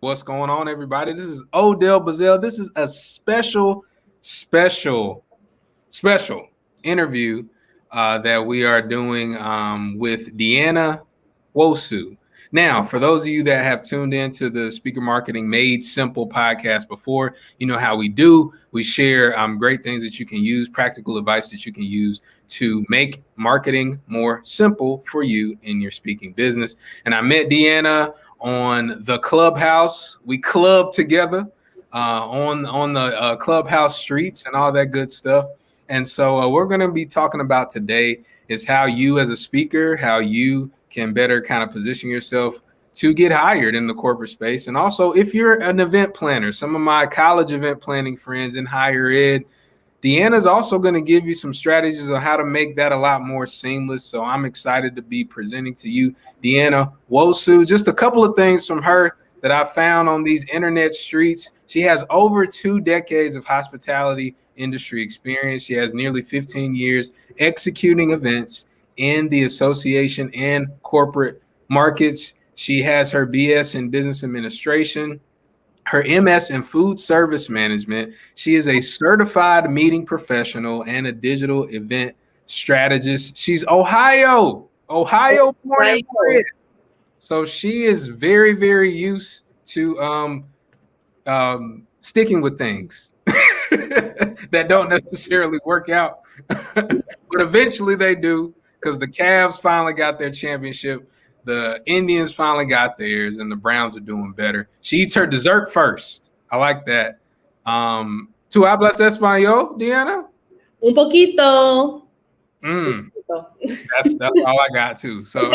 What's going on, everybody? This is Odell Bazell. This is a special interview that we are doing with Deanna Wosu. Now, for those of you that have tuned into the Speaker Marketing Made Simple podcast before, you know how we do. We share great things that you can use, practical advice that you can use to make marketing more simple for you in your speaking business. And I met Deanna on the Clubhouse. We clubbed together on the Clubhouse streets and all that good stuff. And so we're going to be talking about today is how you as a speaker, how you can better kind of position yourself to get hired in the corporate space. And also if you're an event planner, some of my college event planning friends in higher ed, Deanna's also going to give you some strategies on how to make that a lot more seamless. So I'm excited to be presenting to you Deanna Wosu. Just a couple of things from her that I found on these internet streets. She has over 2 decades of hospitality industry experience. She has nearly 15 years executing events in the association and corporate markets. She has her BS in business administration, her MS in food service management. She is a certified meeting professional and a digital event strategist. She's Ohio born and bred. So she is very, very used to sticking with things that don't necessarily work out, but eventually they do, because the Cavs finally got their championship. The Indians finally got theirs, and the Browns are doing better. She eats her dessert first. I like that. ¿Tú hablas español, Deanna? Un poquito. That's all I got too. So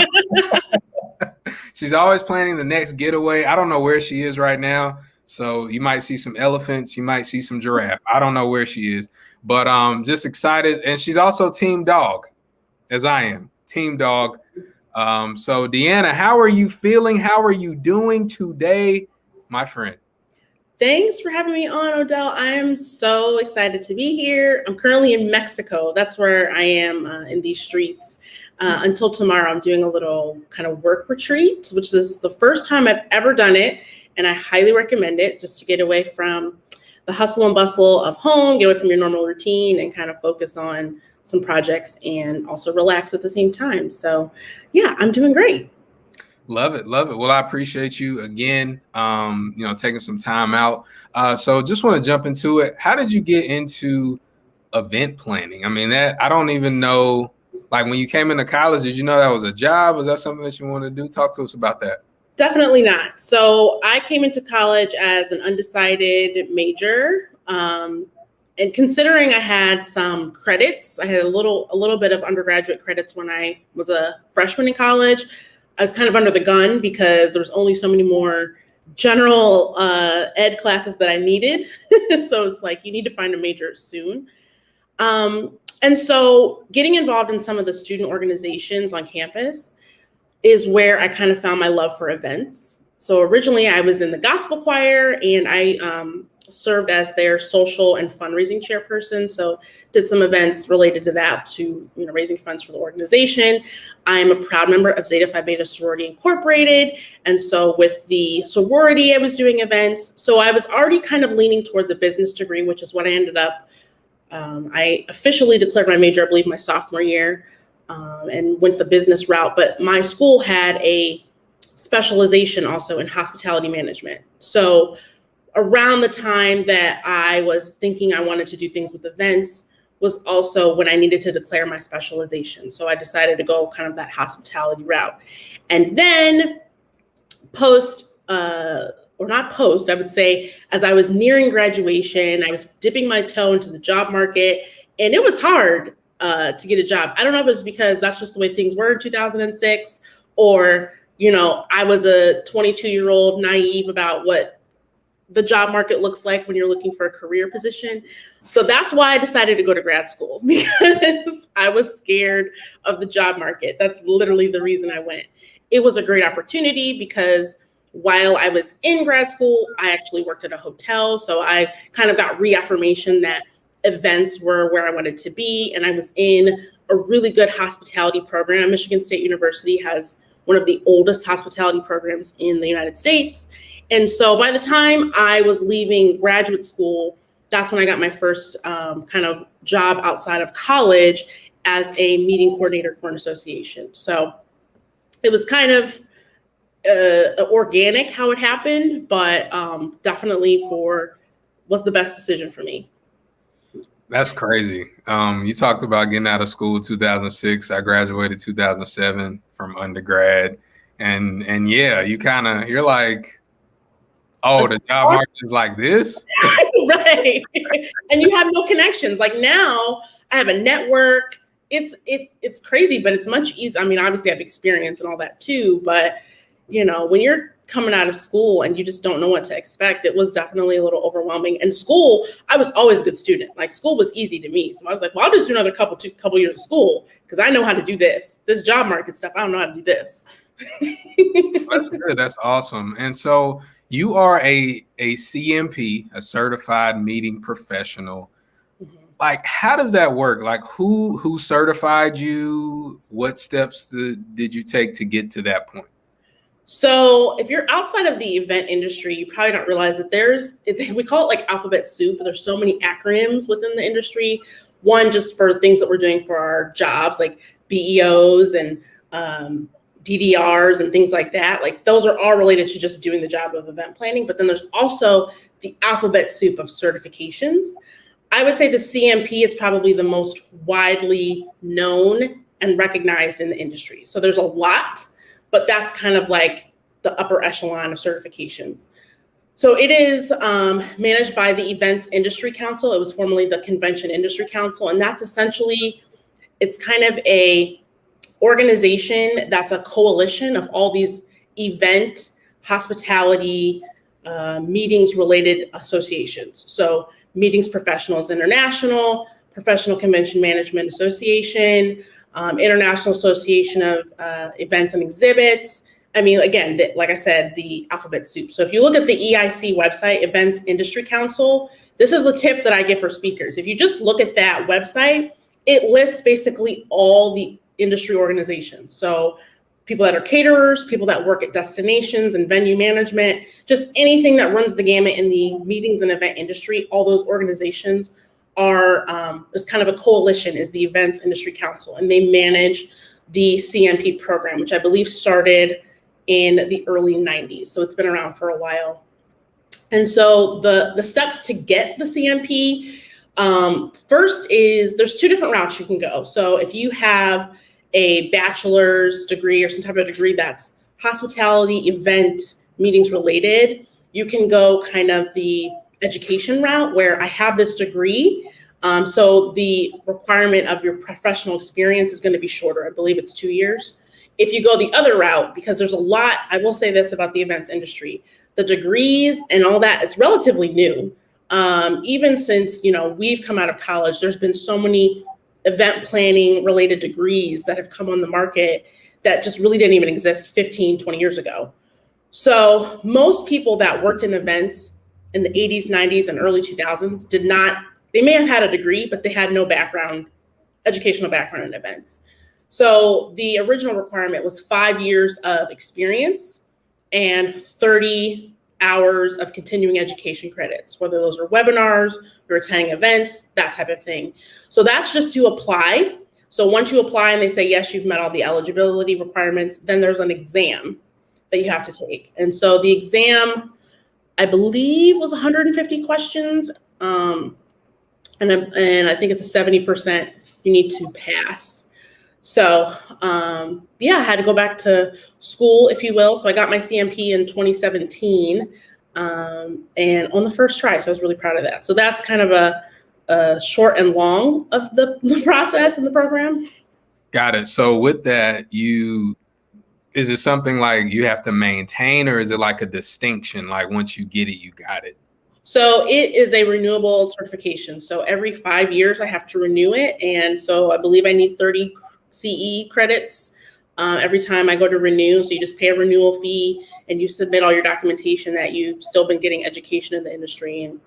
she's always planning the next getaway. I don't know where she is right now. So you might see some elephants. You might see some giraffe. I don't know where she is, but just excited. And she's also team dog, as I am. Team dog. So Deanna, how are you feeling? How are you doing today, my friend? Thanks for having me on, Odell. I am so excited to be here. I'm currently in Mexico. That's where I am in these streets. Until tomorrow, I'm doing a little kind of work retreat, which is the first time I've ever done it. And I highly recommend it, just to get away from the hustle and bustle of home, get away from your normal routine, and kind of focus on some projects and also relax at the same time. So yeah, I'm doing great. Love it. Well, I appreciate you again, taking some time out. So just want to jump into it. How did you get into event planning? I mean, I don't even know, like when you came into college, did you know that was a job? Was that something that you wanted to do? Talk to us about that. Definitely not. So I came into college as an undecided major. And considering I had some credits, I had a little bit of undergraduate credits when I was a freshman in college. I was kind of under the gun because there was only so many more general ed classes that I needed. So it's like, you need to find a major soon. And so getting involved in some of the student organizations on campus is where I kind of found my love for events. So originally I was in the gospel choir, and I served as their social and fundraising chairperson. So did some events related to that, to raising funds for the organization. I'm a proud member of Zeta Phi Beta Sorority Incorporated. And so with the sorority, I was doing events. So I was already kind of leaning towards a business degree, which is what I ended up. I officially declared my major, I believe, my sophomore year, and went the business route. But my school had a specialization also in hospitality management. So around the time that I was thinking I wanted to do things with events was also when I needed to declare my specialization. So I decided to go kind of that hospitality route. And then I would say, as I was nearing graduation, I was dipping my toe into the job market, and it was hard to get a job. I don't know if it's because that's just the way things were in 2006, or, I was a 22-year-old naive about what the job market looks like when you're looking for a career position. So that's why I decided to go to grad school, because I was scared of the job market. That's literally the reason I went. It was a great opportunity because while I was in grad school, I actually worked at a hotel. So I kind of got reaffirmation that events were where I wanted to be. And I was in a really good hospitality program. Michigan State University has one of the oldest hospitality programs in the United States. And so by the time I was leaving graduate school, that's when I got my first kind of job outside of college as a meeting coordinator for an association. So it was kind of organic how it happened, but definitely was the best decision for me. That's crazy. You talked about getting out of school 2006. I graduated 2007 from undergrad. And yeah, you're like, oh, the job market is like this? Right. And you have no connections. Like now I have a network. It's crazy, but it's much easier. I mean, obviously I have experience and all that too, but when you're coming out of school and you just don't know what to expect, it was definitely a little overwhelming. And school, I was always a good student. Like school was easy to me. So I was like, well, I'll just do another couple years of school because I know how to do this job market stuff. I don't know how to do this. That's good. That's awesome. And so you are a CMP, a certified meeting professional. Mm-hmm. Like, how does that work? Like, who certified you? What steps did you take to get to that point? So if you're outside of the event industry, you probably don't realize that we call it like alphabet soup, but there's so many acronyms within the industry. One, just for things that we're doing for our jobs, like BEOs and DDRs and things like that. Like those are all related to just doing the job of event planning. But then there's also the alphabet soup of certifications. I would say the CMP is probably the most widely known and recognized in the industry. So there's a lot, but that's kind of like the upper echelon of certifications. So it is managed by the Events Industry Council. It was formerly the Convention Industry Council. And that's essentially, it's kind of a organization that's a coalition of all these event, hospitality, meetings related associations. So Meetings Professionals International, Professional Convention Management Association, International Association of Events and Exhibits. I mean, again, like I said, the alphabet soup. So if you look at the EIC website, Events Industry Council, this is the tip that I give for speakers. If you just look at that website, it lists basically all the industry organizations. So people that are caterers, people that work at destinations and venue management, just anything that runs the gamut in the meetings and event industry, all those organizations are, there's kind of a coalition, is the Events Industry Council, and they manage the CMP program, which I believe started in the early 90s. So it's been around for a while. And so the steps to get the CMP, first is there's two different routes you can go. So if you have a bachelor's degree or some type of degree that's hospitality, event, meetings related, you can go kind of the education route where I have this degree. So the requirement of your professional experience is going to be shorter. I believe it's 2 years. If you go the other route, because there's a lot, I will say this about the events industry, the degrees and all that, it's relatively new. Even since, we've come out of college, there's been so many event planning related degrees that have come on the market that just really didn't even exist 15, 20 years ago. So most people that worked in events in the 80s, 90s, and early 2000s they may have had a degree, but they had no educational background in events. So the original requirement was 5 years of experience and 30 hours of continuing education credits, whether those are webinars, you're attending events, that type of thing. So that's just to apply. So once you apply and they say, yes, you've met all the eligibility requirements, then there's an exam that you have to take. And so the exam, I believe, was 150 questions. And I think it's a 70% you need to pass. So I had to go back to school, if you will. So I got my CMP in 2017 and on the first try. So I was really proud of that. So that's kind of a short and long of the process and the program. Got it. So with that, is it something like you have to maintain, or is it like a distinction? Like once you get it, you got it? So it is a renewable certification. So every 5 years I have to renew it. And so I believe I need 30 CE credits every time I go to renew. So you just pay a renewal fee and you submit all your documentation that you've still been getting education in the industry, and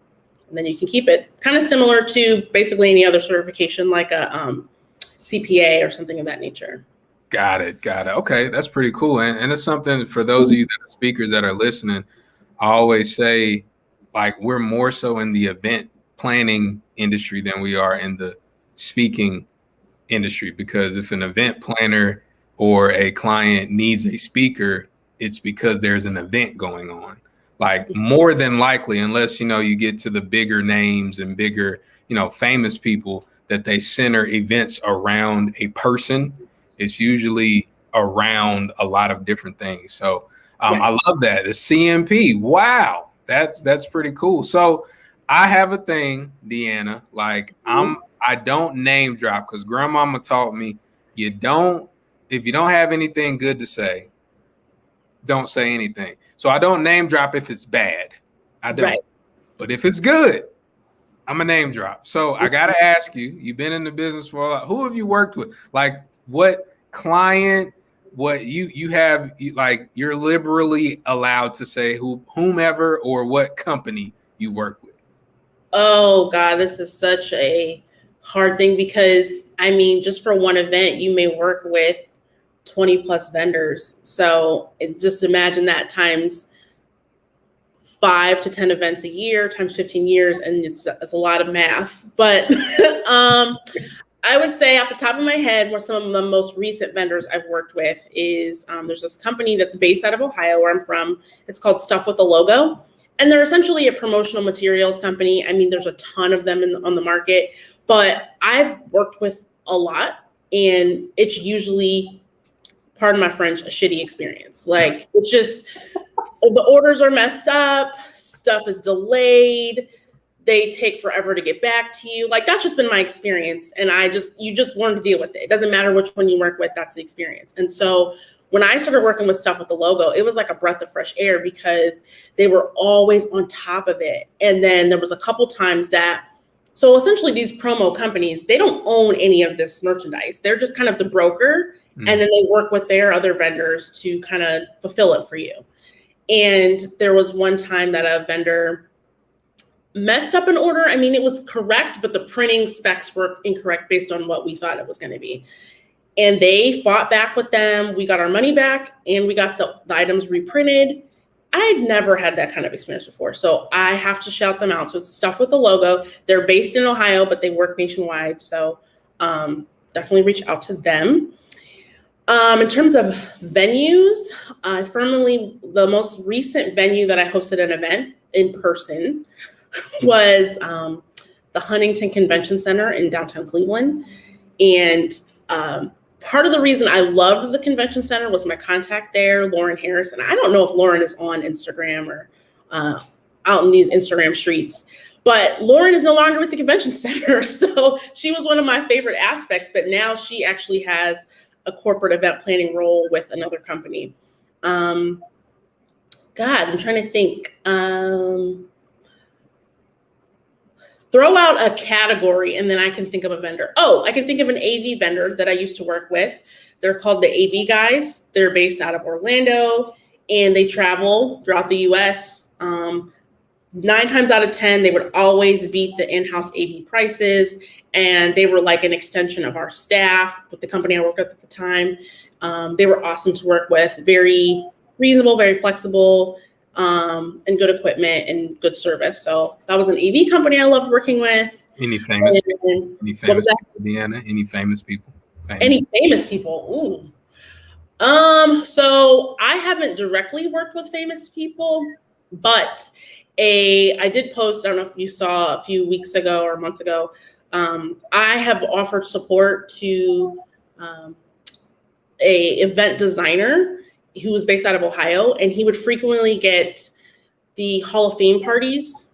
then you can keep it. Kind of similar to basically any other certification, like a CPA or something of that nature. Got it. Okay, that's pretty cool. And it's something for those of you that are speakers that are listening. I always say, like, we're more so in the event planning industry than we are in the speaking industry, because if an event planner or a client needs a speaker, it's because there's an event going on. Like, more than likely, unless, you get to the bigger names and bigger, famous people, that they center events around a person. It's usually around a lot of different things. So I love that. The CMP. Wow. That's pretty cool. So I have a thing, Deanna, like I don't name drop, because grandmama taught me if you don't have anything good to say, don't say anything. So I don't name drop if it's bad. I don't. Right. But if it's good, I'm a name drop. So I got to ask you, you've been in the business for a lot. Who have you worked with? Like, what client, what you have, like, you're liberally allowed to say whomever or what company you work with. Oh God, this is such a hard thing, because I mean, just for one event, you may work with 20 plus vendors. So just imagine that times 5 to 10 events a year times 15 years. And it's a lot of math, but I would say off the top of my head, what some of the most recent vendors I've worked with is there's this company that's based out of Ohio, where I'm from. It's called Stuff with a Logo. And they're essentially a promotional materials company. I mean, there's a ton of them on the market, but I've worked with a lot, and it's usually, pardon my French, a shitty experience. Like, it's just, the orders are messed up, stuff is delayed, they take forever to get back to you. Like, that's just been my experience. And you just learn to deal with it. It doesn't matter which one you work with, that's the experience. And so when I started working with Stuff with the Logo, it was like a breath of fresh air, because they were always on top of it. And then there was a couple times so essentially these promo companies, they don't own any of this merchandise. They're just kind of the broker. And then they work with their other vendors to kind of fulfill it for you. And there was one time that a vendor messed up an order. I mean, it was correct, but the printing specs were incorrect based on what we thought it was going to be. And they fought back with them. We got our money back, and we got the items reprinted. I had never had that kind of experience before. So I have to shout them out. So it's Stuff with the Logo. They're based in Ohio, but they work nationwide. So definitely reach out to them. In terms of venues, the most recent venue that I hosted an event in person was the Huntington Convention Center in downtown Cleveland. And part of the reason I loved the convention center was my contact there, Lauren Harris. And I don't know if Lauren is on Instagram or out in these Instagram streets, but Lauren is no longer with the convention center. So she was one of my favorite aspects, but now she actually has a corporate event planning role with another company. God, I'm trying to think. Throw out a category, and then I can think of a vendor. Oh, I can think of an AV vendor that I used to work with. They're called the AV Guys. They're based out of Orlando, and they travel throughout the US. 9 times out of 10, they would always beat the in-house AV prices. And they were like an extension of our staff with the company I worked with at the time. They were awesome to work with, very reasonable, very flexible, and good equipment and good service. So that was an AV company I loved working with. Any famous people? Any famous people, Deanna? Any famous people? Any famous people? Ooh. So I haven't directly worked with famous people, but I did post, I don't know if you saw a few weeks ago or months ago, I have offered support to a event designer who was based out of Ohio, and he would frequently get the Hall of Fame parties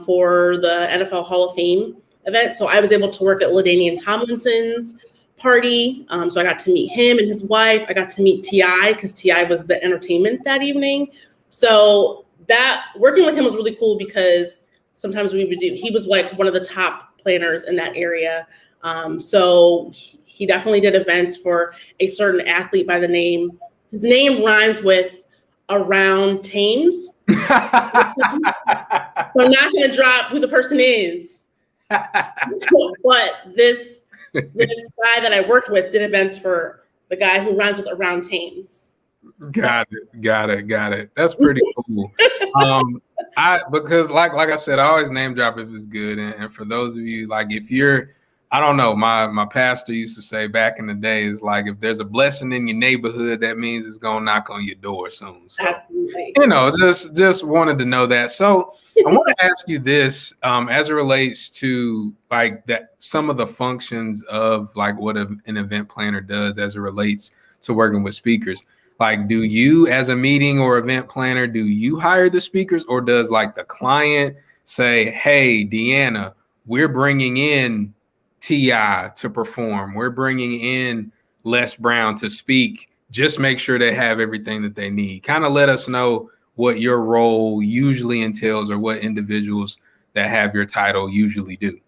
for the NFL Hall of Fame event. So I was able to work at LaDainian Tomlinson's party. So I got to meet him and his wife. I got to meet T.I. because T.I. was the entertainment that evening. So that working with him was really cool, because sometimes he was like one of the top planners in that area. So he definitely did events for a certain athlete by the name. His name rhymes with Around Thames. So I'm not going to drop who the person is. But this guy that I worked with did events for the guy who rhymes with Around Thames. Got it. Got it. That's pretty cool. Because like I said, I always name drop if it's good. And for those of you, like if you're, I don't know, my pastor used to say back in the day is like if there's a blessing in your neighborhood, that means it's gonna knock on your door soon. So Absolutely. just wanted to know that. So I want to ask you this, as it relates to like that some of the functions of like what an event planner does as it relates to working with speakers. Like, do you, as a meeting or event planner, do you hire the speakers, or does like the client say, hey, Deanna, we're bringing in T.I. to perform. We're bringing in Les Brown to speak. Just make sure they have everything that they need. Kind of let us know what your role usually entails or what individuals that have your title usually do.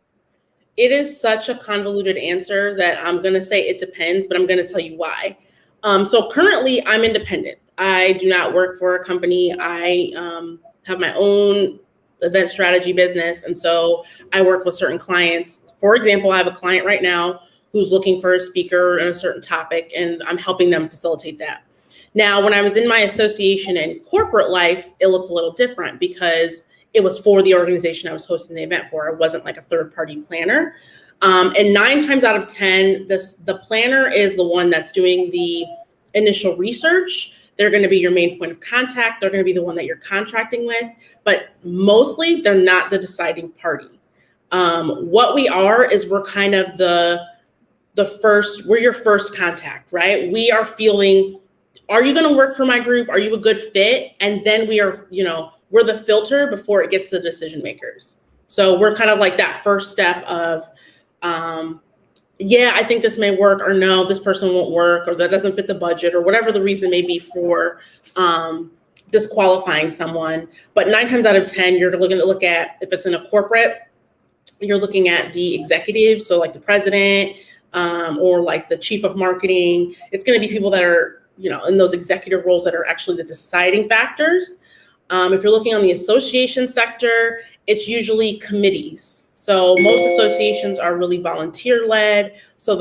It is such a convoluted answer that I'm going to say it depends, but I'm going to tell you why. So currently I'm independent. I do not work for a company. I have my own event strategy business. And so I work with certain clients. For example, I have a client right now who's looking for a speaker on a certain topic, and I'm helping them facilitate that. Now, when I was in my association and corporate life, it looked a little different because it was for the organization I was hosting the event for. It wasn't like a third-party planner. And 9 times out of 10, the planner is the one that's doing the initial research. They're going to be your main point of contact. They're going to be the one that you're contracting with, but mostly they're not the deciding party. What we are is we're kind of we're your first contact, right? We are feeling, are you going to work for my group? Are you a good fit? And then we are, we're the filter before it gets to the decision makers. So we're kind of like that first step of, yeah, I think this may work, or no, this person won't work, or that doesn't fit the budget, or whatever the reason may be for disqualifying someone. But 9 times out of 10, you're looking to look at, if it's in a corporate, you're looking at the executive, so like the president or like the chief of marketing. It's going to be people that are, in those executive roles that are actually the deciding factors. If you're looking on the association sector, it's usually committees. So most associations are really volunteer-led. So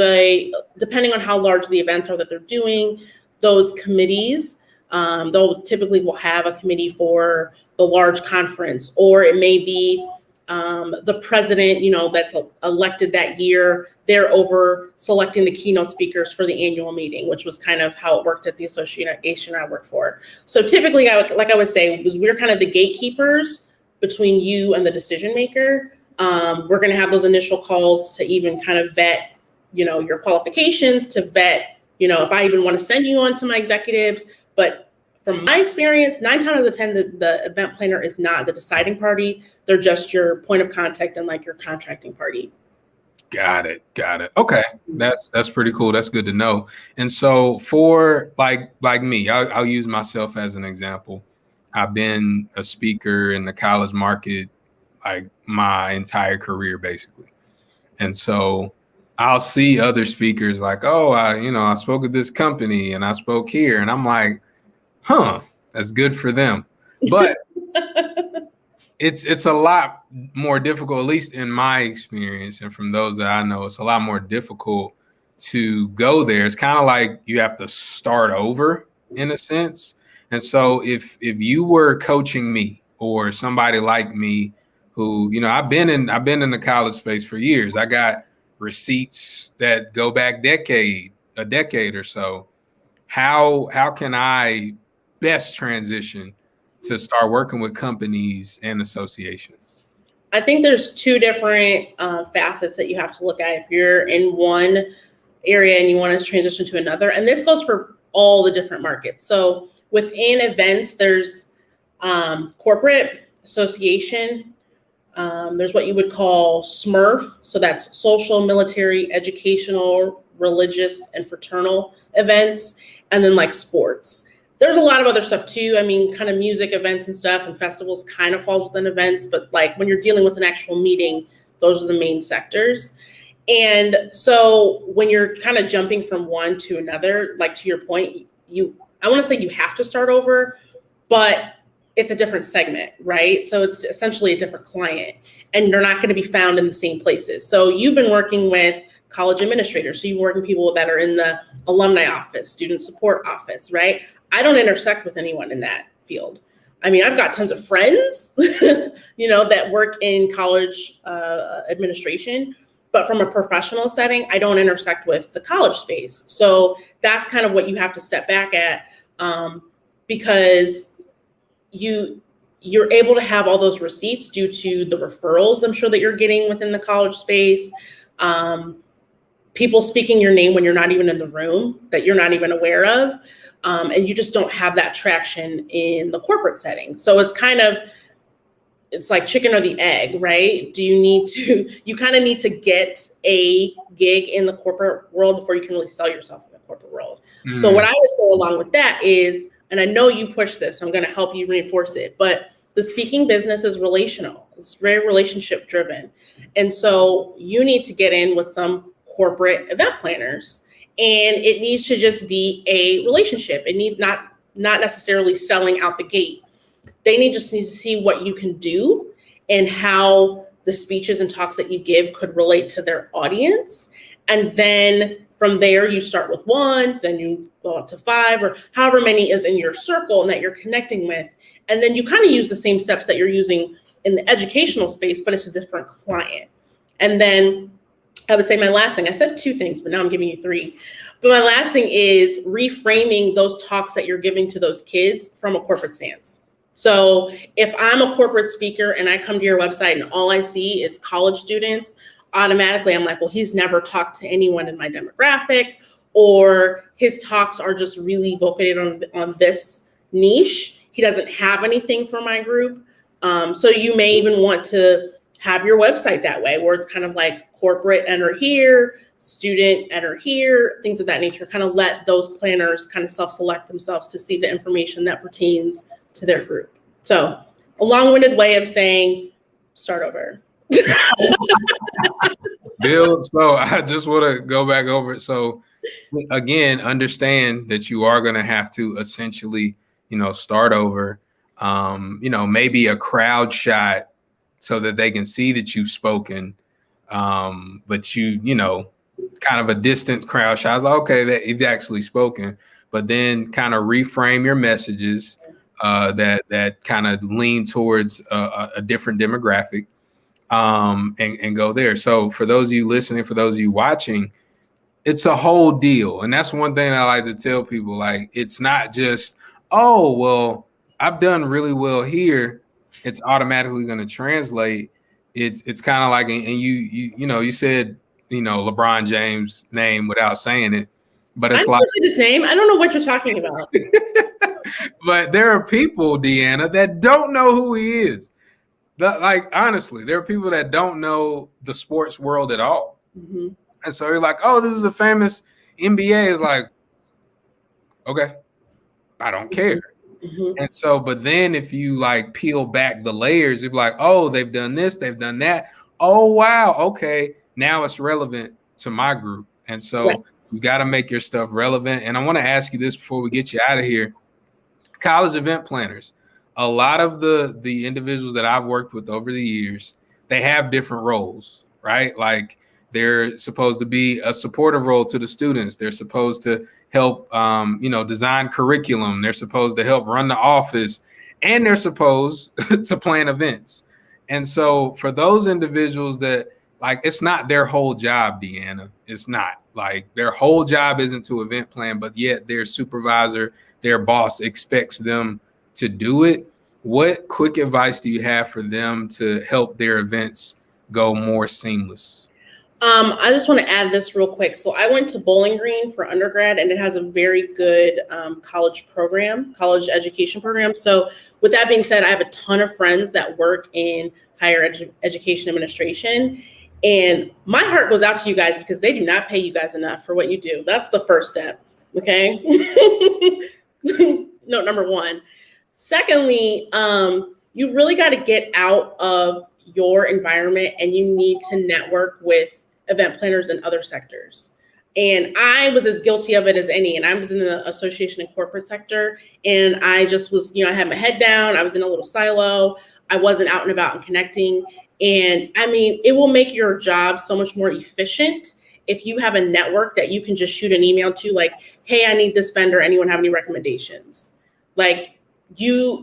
depending on how large the events are that they're doing, those committees, they'll typically will have a committee for the large conference, or it may be the president, that's elected that year. They're over selecting the keynote speakers for the annual meeting, which was kind of how it worked at the association I work for. So typically, I would say, we're kind of the gatekeepers between you and the decision maker. We're going to have those initial calls to even kind of vet, your qualifications, to vet, if I even want to send you on to my executives. But from my experience, 9 times out of 10, the event planner is not the deciding party. They're just your point of contact and like your contracting party. Got it. Okay. That's pretty cool. That's good to know. And so for like me, I'll use myself as an example. I've been a speaker in the college market like my entire career, basically. And so I'll see other speakers like, oh, I spoke at this company and I spoke here, and I'm like, that's good for them. But it's a lot more difficult, at least in my experience, and from those that I know, it's a lot more difficult to go there. It's kind of like you have to start over in a sense. And so if you were coaching me or somebody like me, who, I've been in the college space for years. I got receipts that go back a decade or so. How can I best transition to start working with companies and associations? I think there's 2 different facets that you have to look at if you're in one area and you want to transition to another. And this goes for all the different markets. So within events, there's corporate, association. There's what you would call SMERF. So that's social, military, educational, religious, and fraternal events. And then like sports. There's a lot of other stuff too. I mean, kind of music events and stuff, and festivals kind of falls within events. But like when you're dealing with an actual meeting, those are the main sectors. And so when you're kind of jumping from one to another, like to your point, I want to say you have to start over, but it's a different segment, right? So it's essentially a different client, and they're not going to be found in the same places. So you've been working with college administrators. So you're working people that are in the alumni office, student support office, right? I don't intersect with anyone in that field. I mean, I've got tons of friends, that work in college administration, but from a professional setting, I don't intersect with the college space. So that's kind of what you have to step back at, because you're able to have all those receipts due to the referrals I'm sure that you're getting within the college space. People speaking your name when you're not even in the room, that you're not even aware of. And you just don't have that traction in the corporate setting. So it's like chicken or the egg, right? You kind of need to get a gig in the corporate world before you can really sell yourself in the corporate world. Mm. So what I would say along with that is, and I know you push this, so I'm going to help you reinforce it, but the speaking business is relational. It's very relationship driven. And so you need to get in with some corporate event planners, and it needs to just be a relationship. It needs not necessarily selling out the gate. They need to see what you can do and how the speeches and talks that you give could relate to their audience. And then from there, you start with 1, then you go up to 5, or however many is in your circle and that you're connecting with. And then you kind of use the same steps that you're using in the educational space, but it's a different client. And then I would say my last thing, I said 2 things, but now I'm giving you 3. But my last thing is reframing those talks that you're giving to those kids from a corporate stance. So if I'm a corporate speaker and I come to your website and all I see is college students, automatically I'm like, well, he's never talked to anyone in my demographic, or his talks are just really focused on this niche. He doesn't have anything for my group. So you may even want to have your website that way, where it's kind of like corporate enter here, student enter here, things of that nature. Kind of let those planners kind of self-select themselves to see the information that pertains to their group. So a long-winded way of saying, start over. Bill, so I just want to go back over it. So again, understand that you are going to have to essentially, start over, maybe a crowd shot so that they can see that you've spoken. But kind of a distant crowd shot. I was like, okay, that he's actually spoken, but then kind of reframe your messages that kind of lean towards a different demographic, and go there. So for those of you listening, for those of you watching, it's a whole deal. And that's one thing I like to tell people, like, it's not just, oh, well, I've done really well here, it's automatically going to translate. It's kind of like, and you said, LeBron James' name without saying it, but it's like his name. I don't know what you're talking about. But there are people, Deanna, that don't know who he is. Like, honestly, there are people that don't know the sports world at all. Mm-hmm. And so you're like, oh, this is a famous NBA. It's like, okay, I don't care. Mm-hmm. And so, but then if you like peel back the layers, you're like, oh, they've done this, they've done that. Oh, wow. Okay. Now it's relevant to my group. And so you got to make your stuff relevant. And I want to ask you this before we get you out of here. College event planners, a lot of the individuals that I've worked with over the years, they have different roles, right? Like, they're supposed to be a supportive role to the students. They're supposed to help, design curriculum. They're supposed to help run the office, and they're supposed to plan events. And so for those individuals that, like, it's not their whole job, Deanna. It's not. Like, their whole job isn't to event plan, but yet their supervisor, their boss expects them to do it. What quick advice do you have for them to help their events go more seamless? I just want to add this real quick. So I went to Bowling Green for undergrad, and it has a very good college education program. So with that being said, I have a ton of friends that work in higher education administration. And my heart goes out to you guys, because they do not pay you guys enough for what you do. That's the first step. Okay. Note number 1. Secondly, you really got to get out of your environment, and you need to network with event planners in other sectors. And I was as guilty of it as any. And I was in the association and corporate sector, and I just was, I had my head down. I was in a little silo. I wasn't out and about and connecting. And I mean, it will make your job so much more efficient if you have a network that you can just shoot an email to, like, hey, I need this vendor. Anyone have any recommendations? Like,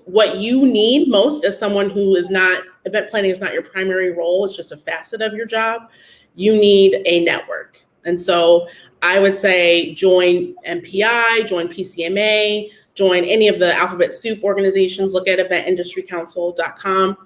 what you need most as someone who is not, event planning is not your primary role, it's just a facet of your job, you need a network. And so I would say join MPI, join PCMA, join any of the alphabet soup organizations. Look at eventindustrycouncil.com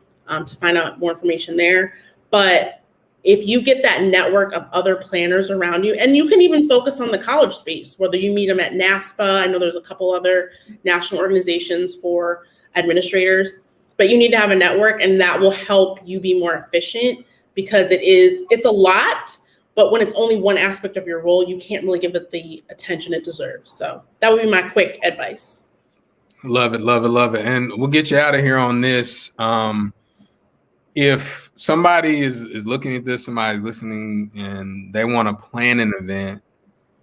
to find out more information there. But if you get that network of other planners around you, and you can even focus on the college space, whether you meet them at NASPA, I know there's a couple other national organizations for administrators, but you need to have a network, and that will help you be more efficient, because it's a lot, but when it's only one aspect of your role, you can't really give it the attention it deserves. So that would be my quick advice. Love it, love it, love it. And we'll get you out of here on this. If somebody is looking at this, somebody's listening, and they want to plan an event,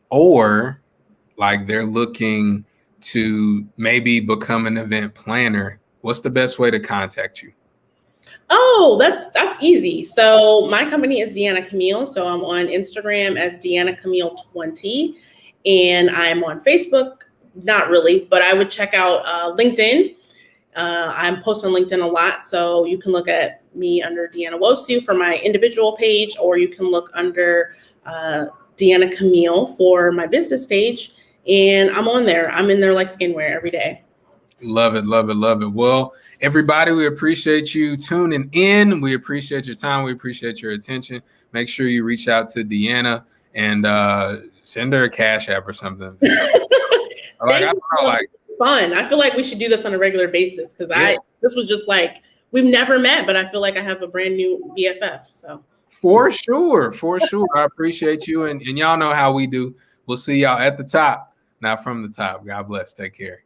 or like they're looking to maybe become an event planner, what's the best way to contact you? Oh, that's easy. So my company is Deanna Camille. So I'm on Instagram as Deanna Camille 20, and I'm on Facebook. Not really, but I would check out LinkedIn. I'm posting on LinkedIn a lot, so you can look at me under Deanna Wosu for my individual page, or you can look under Deanna Camille for my business page, and I'm on there. I'm in there like skinwear every day. Love it, love it, love it. Well, everybody, we appreciate you tuning in. We appreciate your time. We appreciate your attention. Make sure you reach out to Deanna and send her a Cash App or something. Fun. I feel like we should do this on a regular basis, because this was just like, we've never met, but I feel like I have a brand new BFF. So for sure. I appreciate you, and y'all know how we do. We'll see y'all at the top, not from the top. God bless. Take care.